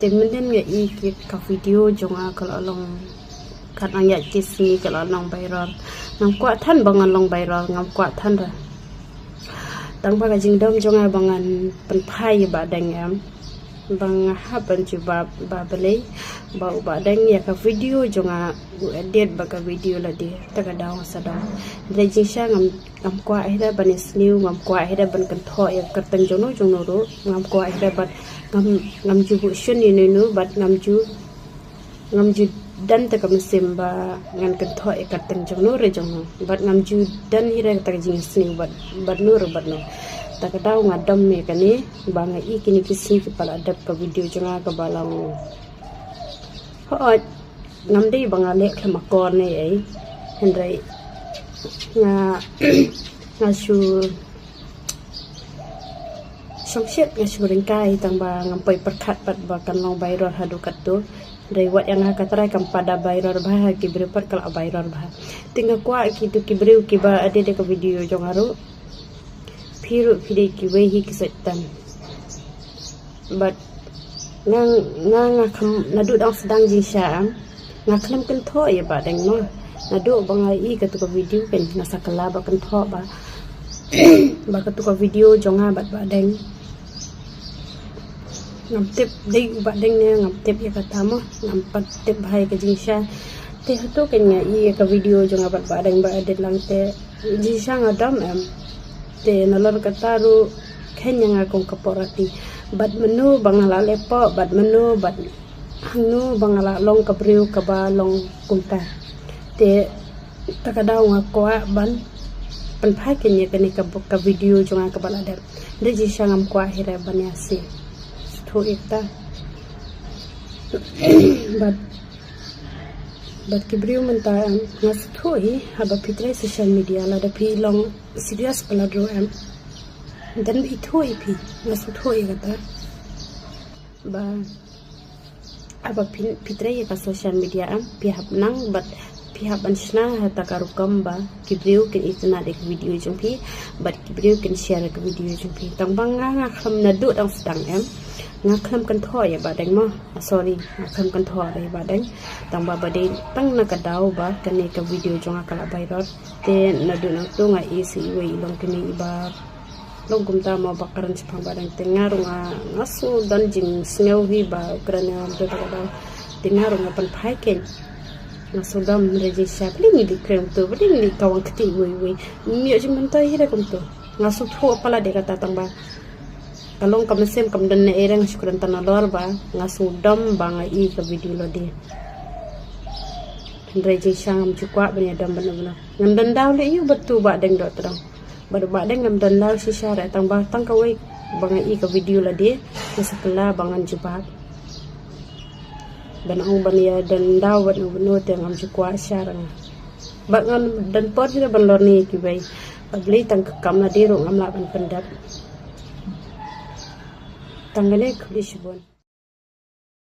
Temen nga ka video jonga kalau long kan ang yak kismi kalau long viral ngam kwa than bangan long viral ngam kwa than ra tang ba jing dom jonga bangan pen phai ba dang am bang ha ban chu ba bele ba dang ya ka video jonga edit ba ka video la dia ta ka daw sa daw le jing sha ngam kwa ahira ban sniu ngam kwa ahira ban kan tho ya ka tang jono ro ngam kwa ahira ban ngam ju bu shun ni nu bat ngam ju dan ta kam simba ngan kan tho e katang jong re jong bat ngam ju dan hira ta jing sni bat nur bat no ta ka daw ngadam me kani banga i kini kisi ki pala dap ka video jonga ka balang ho ngam dei banga le khama kon ne ai hendrai nga shu songset nga shu ringkai tang ba ngam pai perkhat bat ba kan long viral hadu kat tu dari wat yang katrai kam pada viral bah ki berpat kala viral bah tinggal kwa ki tu ki breu ki ba ade de ka video jong haru phiru phide ki we hi ki setan but nga kham nadu dang sedang ji sha nga khlam kan tho ya ba dang no nadu bangai I ka tu ka video kan na sakala ba kan tho ba ba ka tu ka video jong ha bat ba dang ngam tip dei ba deng ne ngam tip ya kata mo ngam pat tip bhai ka jingsha te hato kenya I ka video jo ngabat ba deng ba edit lang te jingsha ngadam em te nalor kata ru kenya nga kong kaporati bat menu bangala lepo bat menu bat hanu bangala long ka briu ka ba long kunta te takadaw nga kwa ban pan bhai kenya kani ka video jo nga ka bala der de jingsha ngam kwa hira banyasi ita but kibriu menta ngas thoi haba pitre social media la da pi long serious pala dro am dan bi thoi pi ngas thoi gata ba haba pitre ka social media am pi hab nang but pi hab ansna hata karukam ba kibriu ken itna de video jong pi but kibriu ken share ke video jong pi tang bang nga kham na du dang sedang am nga kham kan tho ya ba dang mo sorry nga kham kan tho re ba dang tang ba de tang na ka daw ba kani ka video jonga kala viral te na du na tu nga isi we long kini ba long kumta ma bakaran si pang ba dang te nga ngaso dan jing sneu hi ba krana do ta daw te nga nga pan phai ken ngaso dam reji sha bling di krem tu bling di kawang kti we mi ji man ta hi ra kum tu ngaso tho pala de ka ta tang ba kalong kam sem kam dan na erang syukuran tanalor ba nga sudam ba nga I ka video lo de ndre je sham chukwa banya dam bana ngam dan daw le yu betu ba deng do terang ba deng ngam dan daw si syara tang ba tang ka we ba nga I ka video lo de sekala bangan jubat dan ang banya dan daw ban no te ngam chukwa syara ba ngam dan pot ni ban lor ni ki bai pabli tang kam na de ro ngam la ban pendat tanggane khulish bon